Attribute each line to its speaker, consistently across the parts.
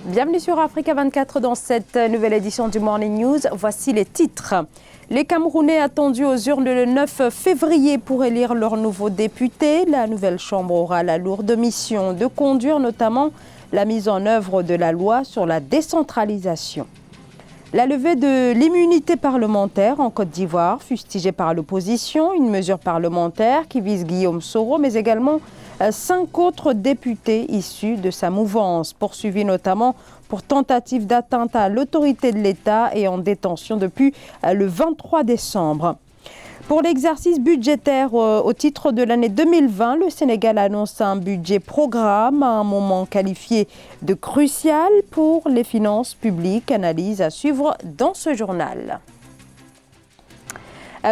Speaker 1: Bienvenue sur Africa 24 dans cette nouvelle édition du Morning News. Voici les titres. Les Camerounais attendus aux urnes le 9 février pour élire leur nouveau député. La nouvelle Chambre aura la lourde mission de conduire notamment la mise en œuvre de la loi sur la décentralisation. La levée de l'immunité parlementaire en Côte d'Ivoire, fustigée par l'opposition, une mesure parlementaire qui vise Guillaume Soro, mais également 5 autres députés issus de sa mouvance, poursuivis notamment pour tentative d'atteinte à l'autorité de l'État et en détention depuis le 23 décembre. Pour l'exercice budgétaire au titre de l'année 2020, le Sénégal annonce un budget programme à un moment qualifié de crucial pour les finances publiques. Analyse à suivre dans ce journal.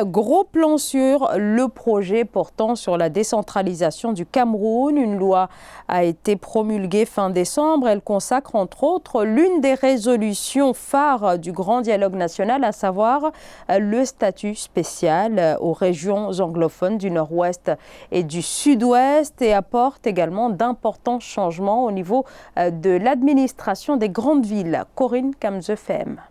Speaker 1: Gros plan sur le projet portant sur la décentralisation du Cameroun. Une loi a été promulguée fin décembre. Elle consacre entre autres l'une des résolutions phares du grand dialogue national, à savoir le statut spécial aux régions anglophones du Nord-Ouest et du Sud-Ouest, et apporte également d'importants changements au niveau de l'administration des grandes villes. Corinne Kamzefem.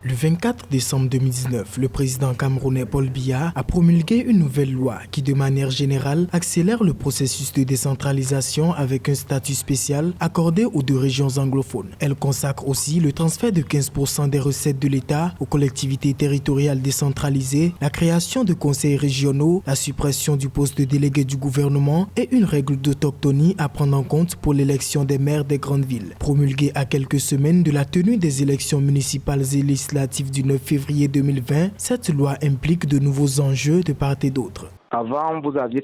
Speaker 2: Le 24 décembre 2019, le président camerounais Paul Biya a promulgué une nouvelle loi qui, de manière générale, accélère le processus de décentralisation avec un statut spécial accordé aux 2 régions anglophones. Elle consacre aussi le transfert de 15% des recettes de l'État aux collectivités territoriales décentralisées, la création de conseils régionaux, la suppression du poste de délégué du gouvernement et une règle d'autochtonie à prendre en compte pour l'élection des maires des grandes villes. Promulguée à quelques semaines de la tenue des élections municipales et législatives du 9 février 2020, cette loi implique de nouveaux enjeux de part et d'autre.
Speaker 3: Avant, vous aviez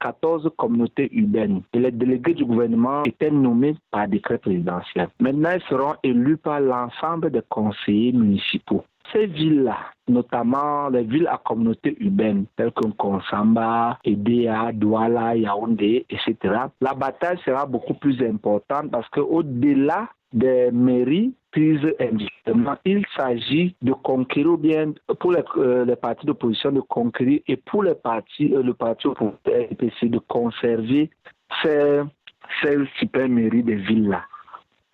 Speaker 3: 14 communautés urbaines et les délégués du gouvernement étaient nommés par décret présidentiel. Maintenant, ils seront élus par l'ensemble des conseillers municipaux. Ces villes-là, notamment les villes à communauté urbaine, telles que Konsamba, Edea, Douala, Yaoundé, etc., la bataille sera beaucoup plus importante parce qu'au-delà des mairies prises individuellement, il s'agit de conquérir, ou bien pour les partis d'opposition de conquérir, et pour le parti au pouvoir de conserver ces super mairies des villes-là.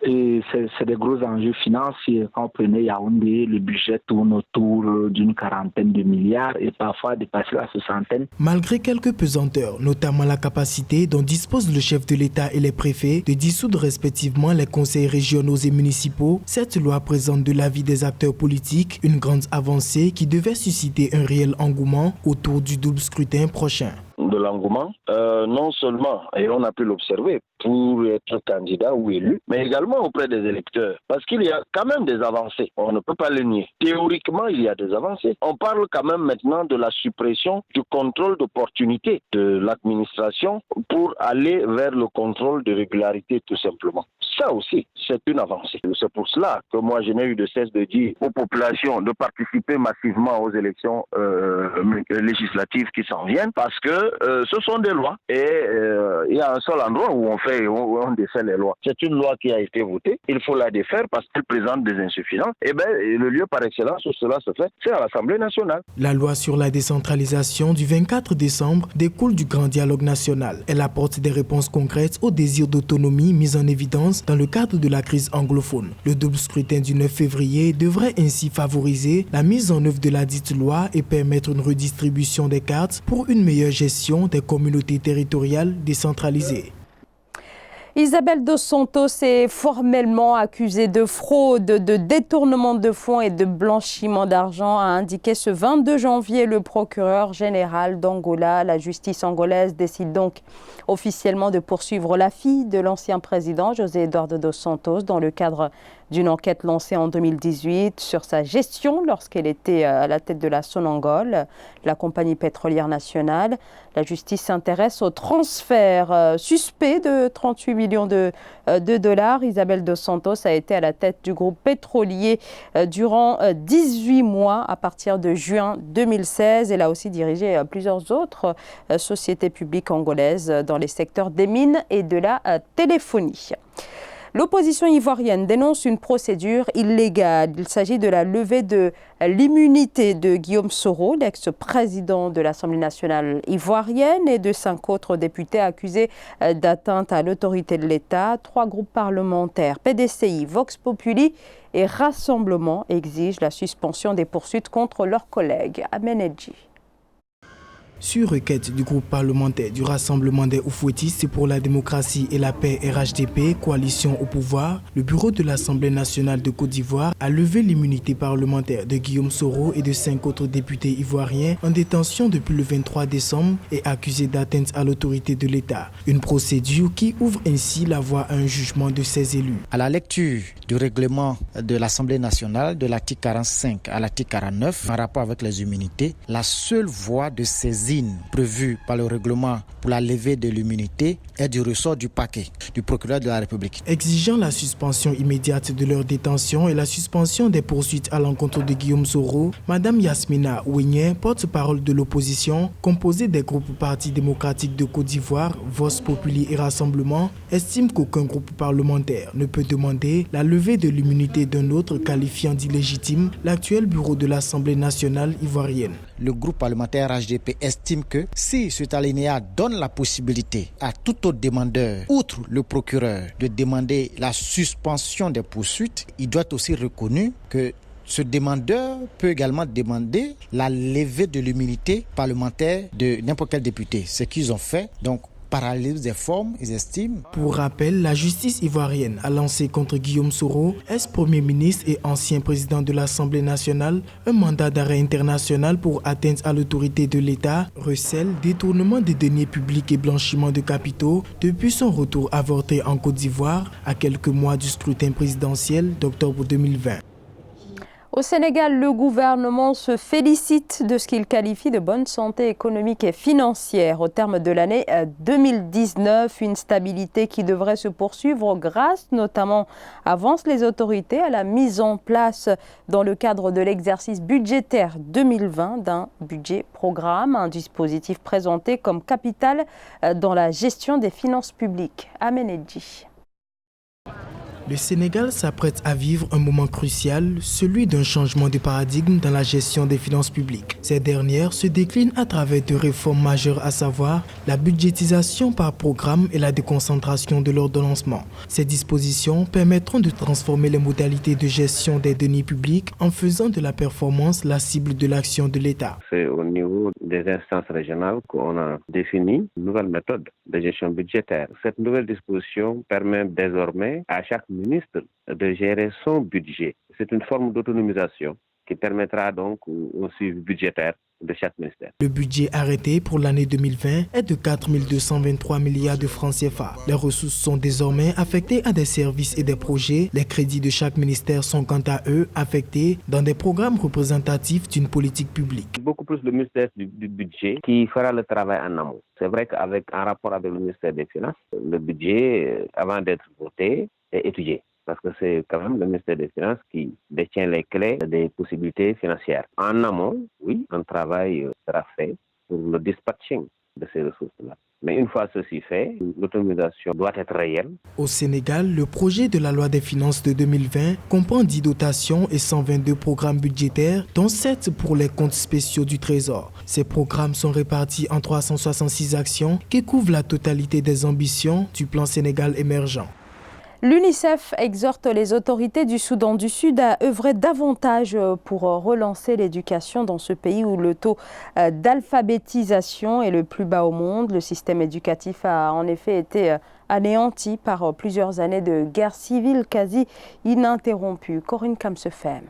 Speaker 3: Et c'est des gros enjeux financiers. Quand on prenait Yaoundé, le budget tourne autour d'une 40aine de milliards et parfois dépasser la 60aine.
Speaker 2: Malgré quelques pesanteurs, notamment la capacité dont dispose le chef de l'État et les préfets de dissoudre respectivement les conseils régionaux et municipaux, cette loi présente de l'avis des acteurs politiques une grande avancée qui devait susciter un réel engouement autour du double scrutin prochain.
Speaker 4: De l'engouement, non seulement, et on a pu l'observer, pour être candidat ou élu, mais également auprès des électeurs. Parce qu'il y a quand même des avancées, on ne peut pas le nier. Théoriquement, il y a des avancées. On parle quand même maintenant de la suppression du contrôle d'opportunité de l'administration pour aller vers le contrôle de régularité tout simplement. Ça aussi, c'est une avancée. C'est pour cela que moi, je n'ai eu de cesse de dire aux populations de participer massivement aux élections législatives qui s'en viennent, parce que ce sont des lois et il y a un seul endroit où on défait les lois. C'est une loi qui a été votée, il faut la défaire parce qu'elle présente des insuffisances. Et bien, le lieu par excellence où cela se fait, c'est à l'Assemblée nationale.
Speaker 2: La loi sur la décentralisation du 24 décembre découle du grand dialogue national. Elle apporte des réponses concrètes aux désirs d'autonomie mis en évidence dans le cadre de la crise anglophone. Le double scrutin du 9 février devrait ainsi favoriser la mise en œuvre de la dite loi et permettre une redistribution des cartes pour une meilleure gestion des communautés territoriales décentralisées.
Speaker 1: Isabelle Dos Santos est formellement accusée de fraude, de détournement de fonds et de blanchiment d'argent, a indiqué ce 22 janvier le procureur général d'Angola. La justice angolaise décide donc officiellement de poursuivre la fille de l'ancien président José Eduardo Dos Santos dans le cadre d'une enquête lancée en 2018 sur sa gestion lorsqu'elle était à la tête de la Sonangol, la compagnie pétrolière nationale. La justice s'intéresse au transfert suspect de 38 millions de dollars. Isabelle Dos Santos a été à la tête du groupe pétrolier durant 18 mois à partir de juin 2016. Elle a aussi dirigé plusieurs autres sociétés publiques angolaises dans les secteurs des mines et de la téléphonie. L'opposition ivoirienne dénonce une procédure illégale. Il s'agit de la levée de l'immunité de Guillaume Soro, l'ex-président de l'Assemblée nationale ivoirienne, et de 5 autres députés accusés d'atteinte à l'autorité de l'État. 3 groupes parlementaires, PDCI, Vox Populi et Rassemblement, exigent la suspension des poursuites contre leurs collègues. Amenedji.
Speaker 2: Sur requête du groupe parlementaire du Rassemblement des Oufouettistes pour la démocratie et la paix RHDP, coalition au pouvoir, le bureau de l'Assemblée nationale de Côte d'Ivoire a levé l'immunité parlementaire de Guillaume Soro et de 5 autres députés ivoiriens en détention depuis le 23 décembre et accusés d'atteinte à l'autorité de l'État. Une procédure qui ouvre ainsi la voie à un jugement de ces élus.
Speaker 5: À la lecture du règlement de l'Assemblée nationale de l'article 45 à l'article 49 en rapport avec les immunités, la seule voie de saisine prévue par le règlement pour la levée de l'immunité est du ressort du parquet, du procureur de la République.
Speaker 2: Exigeant la suspension immédiate de leur détention et la suspension des poursuites à l'encontre de Guillaume Soro, Madame Yasmina Ouigné, porte-parole de l'opposition, composée des groupes Parti démocratique de Côte d'Ivoire, Vox Populi et Rassemblement, estime qu'aucun groupe parlementaire ne peut demander la levée de l'immunité d'un autre qualifiant d'illégitime l'actuel bureau de l'Assemblée nationale ivoirienne.
Speaker 5: Le groupe parlementaire HDP estime que si cet alinéa donne la possibilité à tout autre demandeur, outre le procureur, de demander la suspension des poursuites, il doit être aussi reconnu que ce demandeur peut également demander la levée de l'immunité parlementaire de n'importe quel député. Ce qu'ils ont fait, donc, parallèle des formes, ils estiment.
Speaker 2: Pour rappel, la justice ivoirienne a lancé contre Guillaume Soro, ex-premier ministre et ancien président de l'Assemblée nationale, un mandat d'arrêt international pour atteinte à l'autorité de l'État, recel, détournement des deniers publics et blanchiment de capitaux depuis son retour avorté en Côte d'Ivoire à quelques mois du scrutin présidentiel d'octobre 2020.
Speaker 1: Au Sénégal, le gouvernement se félicite de ce qu'il qualifie de bonne santé économique et financière au terme de l'année 2019. Une stabilité qui devrait se poursuivre grâce, notamment, avancent les autorités, à la mise en place dans le cadre de l'exercice budgétaire 2020 d'un budget programme, un dispositif présenté comme capital dans la gestion des finances publiques. Amenedji.
Speaker 2: Le Sénégal s'apprête à vivre un moment crucial, celui d'un changement de paradigme dans la gestion des finances publiques. Ces dernières se déclinent à travers de réformes majeures, à savoir la budgétisation par programme et la déconcentration de l'ordonnancement. Ces dispositions permettront de transformer les modalités de gestion des deniers publics en faisant de la performance la cible de l'action de l'État.
Speaker 6: C'est au niveau des instances régionales qu'on a défini une nouvelle méthode de gestion budgétaire. Cette nouvelle disposition permet désormais à chaque ministre de gérer son budget. C'est une forme d'autonomisation qui permettra donc au suivi budgétaire de chaque ministère.
Speaker 2: Le budget arrêté pour l'année 2020 est de 4 223 milliards de francs CFA. Les ressources sont désormais affectées à des services et des projets. Les crédits de chaque ministère sont quant à eux affectés dans des programmes représentatifs d'une politique publique.
Speaker 6: Beaucoup plus le ministère du budget qui fera le travail en amont. C'est vrai qu'avec un rapport avec le ministère des Finances, le budget, avant d'être voté, est étudié. Parce que c'est quand même le ministère des Finances qui détient les clés des possibilités financières. En amont, oui, un travail sera fait pour le dispatching de ces ressources-là. Mais une fois ceci fait, l'autonomisation doit être réelle.
Speaker 2: Au Sénégal, le projet de la loi des finances de 2020 comprend 10 dotations et 122 programmes budgétaires, dont 7 pour les comptes spéciaux du Trésor. Ces programmes sont répartis en 366 actions qui couvrent la totalité des ambitions du plan Sénégal émergent.
Speaker 1: L'UNICEF exhorte les autorités du Soudan du Sud à œuvrer davantage pour relancer l'éducation dans ce pays où le taux d'alphabétisation est le plus bas au monde. Le système éducatif a en effet été anéanti par plusieurs années de guerre civile quasi ininterrompue. Corinne Kamsefem.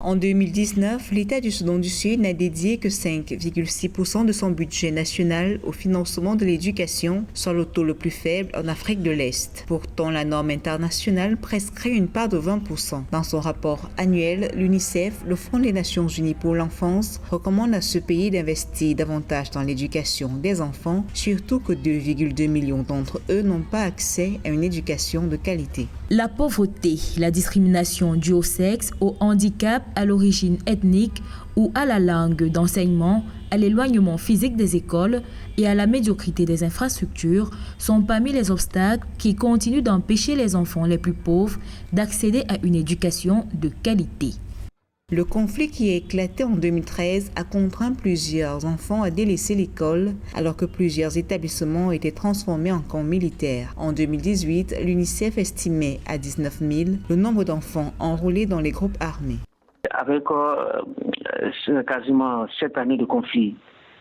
Speaker 7: En 2019, l'État du Soudan du Sud n'a dédié que 5,6% de son budget national au financement de l'éducation, soit le taux le plus faible en Afrique de l'Est. Pourtant, la norme internationale prescrit une part de 20%. Dans son rapport annuel, l'UNICEF, le Fonds des Nations Unies pour l'enfance, recommande à ce pays d'investir davantage dans l'éducation des enfants, surtout que 2,2 millions d'entre eux n'ont pas accès à une éducation de qualité.
Speaker 8: La pauvreté, la discrimination due au sexe, au handicap à l'origine ethnique ou à la langue d'enseignement, à l'éloignement physique des écoles et à la médiocrité des infrastructures sont parmi les obstacles qui continuent d'empêcher les enfants les plus pauvres d'accéder à une éducation de qualité.
Speaker 7: Le conflit qui a éclaté en 2013 a contraint plusieurs enfants à délaisser l'école alors que plusieurs établissements ont été transformés en camps militaires. En 2018, l'UNICEF estimait à 19 000 le nombre d'enfants enrôlés dans les groupes armés.
Speaker 9: Avec quasiment 7 années de conflit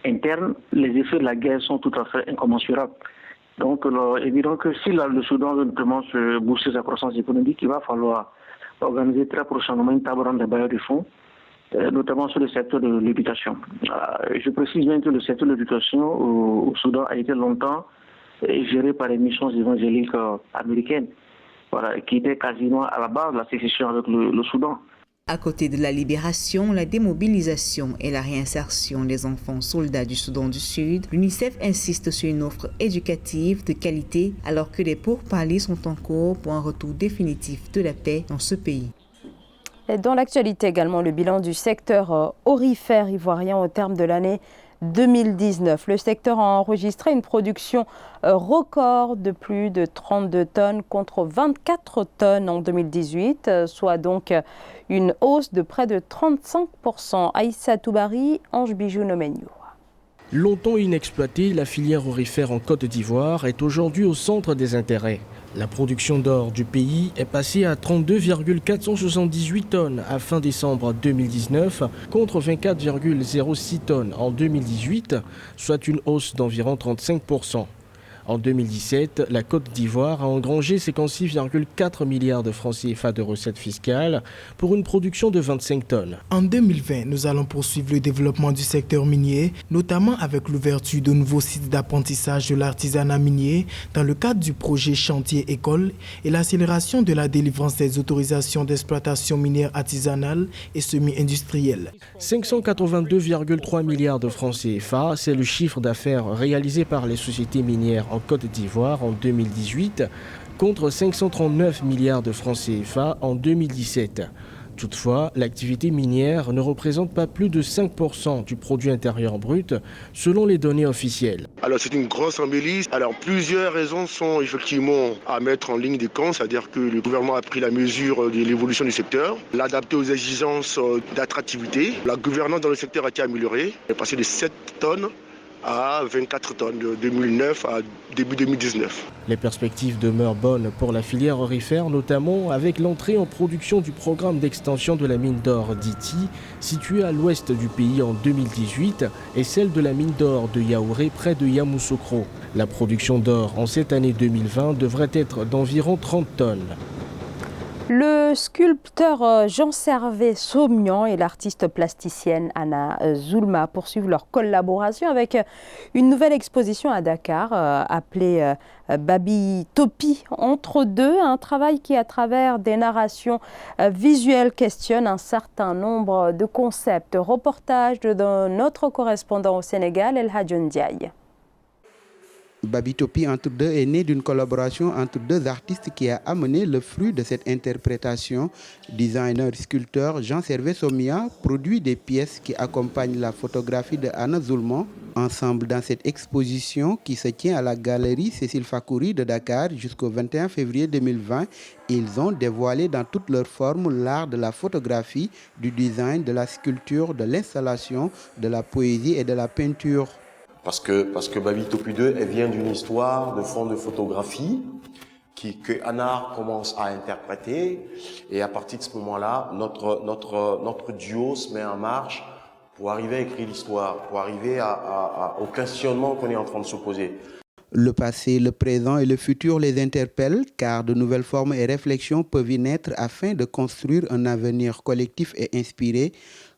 Speaker 9: interne, les effets de la guerre sont tout à fait incommensurables. Donc, évidemment que si le Soudan veut vraiment se booster sa croissance économique, il va falloir organiser très prochainement une table ronde des bailleurs de fonds, notamment sur le secteur de l'éducation. Je précise bien que le secteur de l'éducation au Soudan a été longtemps géré par les missions évangéliques américaines, qui étaient quasiment à la base de la sécession avec le Soudan.
Speaker 7: À côté de la libération, la démobilisation et la réinsertion des enfants soldats du Soudan du Sud, l'UNICEF insiste sur une offre éducative de qualité alors que les pourparlers sont en cours pour un retour définitif de la paix dans ce pays.
Speaker 1: Et dans l'actualité également, le bilan du secteur aurifère ivoirien au terme de l'année 2019. Le secteur a enregistré une production record de plus de 32 tonnes contre 24 tonnes en 2018, soit donc une hausse de près de 35%. Aïssa Toubari, Ange Bijou Nomenyo.
Speaker 10: Longtemps inexploitée, la filière aurifère en Côte d'Ivoire est aujourd'hui au centre des intérêts. La production d'or du pays est passée à 32,478 tonnes à fin décembre 2019 contre 24,06 tonnes en 2018, soit une hausse d'environ 35%. En 2017, la Côte d'Ivoire a engrangé 56,4 milliards de francs CFA de recettes fiscales pour une production de 25 tonnes.
Speaker 2: En 2020, nous allons poursuivre le développement du secteur minier, notamment avec l'ouverture de nouveaux sites d'apprentissage de l'artisanat minier dans le cadre du projet Chantier École et l'accélération de la délivrance des autorisations d'exploitation minière artisanale et semi-industrielle.
Speaker 10: 582,3 milliards de francs CFA, c'est le chiffre d'affaires réalisé par les sociétés minières en Côte d'Ivoire en 2018 contre 539 milliards de francs CFA en 2017. Toutefois, l'activité minière ne représente pas plus de 5% du produit intérieur brut selon les données officielles.
Speaker 11: Alors c'est une grosse embellie. Alors plusieurs raisons sont effectivement à mettre en ligne de compte, c'est-à-dire que le gouvernement a pris la mesure de l'évolution du secteur, l'adapter aux exigences d'attractivité. La gouvernance dans le secteur a été améliorée, elle est passée de 7 tonnes à 24 tonnes de 2009 à début 2019.
Speaker 10: Les perspectives demeurent bonnes pour la filière aurifère, notamment avec l'entrée en production du programme d'extension de la mine d'or d'Iti, située à l'ouest du pays en 2018, et celle de la mine d'or de Yaouré près de Yamoussoukro. La production d'or en cette année 2020 devrait être d'environ 30 tonnes.
Speaker 1: Le sculpteur Jean-Servé Saumian et l'artiste plasticienne Anna Zulma poursuivent leur collaboration avec une nouvelle exposition à Dakar appelée Babi Topi entre deux, un travail qui à travers des narrations visuelles questionne un certain nombre de concepts. Reportage de notre correspondant au Sénégal, El Hadjon Ndiaye.
Speaker 12: Babi Topi entre deux est né d'une collaboration entre deux artistes qui a amené le fruit de cette interprétation. Designer-sculpteur Jean-Servé Saumian produit des pièces qui accompagnent la photographie de Anna Zulma. Ensemble dans cette exposition qui se tient à la galerie Cécile Fakouri de Dakar jusqu'au 21 février 2020, ils ont dévoilé dans toutes leurs formes l'art de la photographie, du design, de la sculpture, de l'installation, de la poésie et de la peinture.
Speaker 13: Parce que Babi Topi 2, elle vient d'une histoire de fond de photographie que Anna commence à interpréter. Et à partir de ce moment-là, notre duo se met en marche pour arriver à écrire l'histoire, pour arriver au questionnement qu'on est en train de se poser.
Speaker 12: Le passé, le présent et le futur les interpellent car de nouvelles formes et réflexions peuvent y naître afin de construire un avenir collectif et inspiré.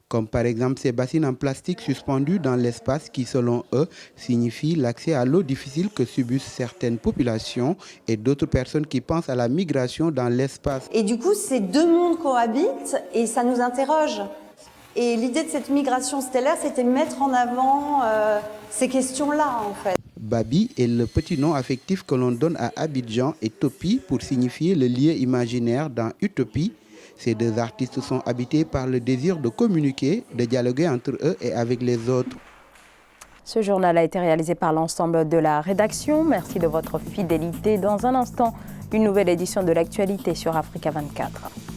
Speaker 12: Comme par exemple ces bassines en plastique suspendues dans l'espace qui, selon eux, signifient l'accès à l'eau difficile que subissent certaines populations et d'autres personnes qui pensent à la migration dans l'espace.
Speaker 14: Et du coup, ces deux mondes cohabitent et ça nous interroge. Et l'idée de cette migration stellaire, c'était de mettre en avant ces questions-là, en fait.
Speaker 12: Babi est le petit nom affectif que l'on donne à Abidjan et Topi pour signifier le lieu imaginaire dans Utopie. Ces deux artistes sont habités par le désir de communiquer, de dialoguer entre eux et avec les autres.
Speaker 1: Ce journal a été réalisé par l'ensemble de la rédaction. Merci de votre fidélité. Dans un instant, une nouvelle édition de l'actualité sur Africa 24.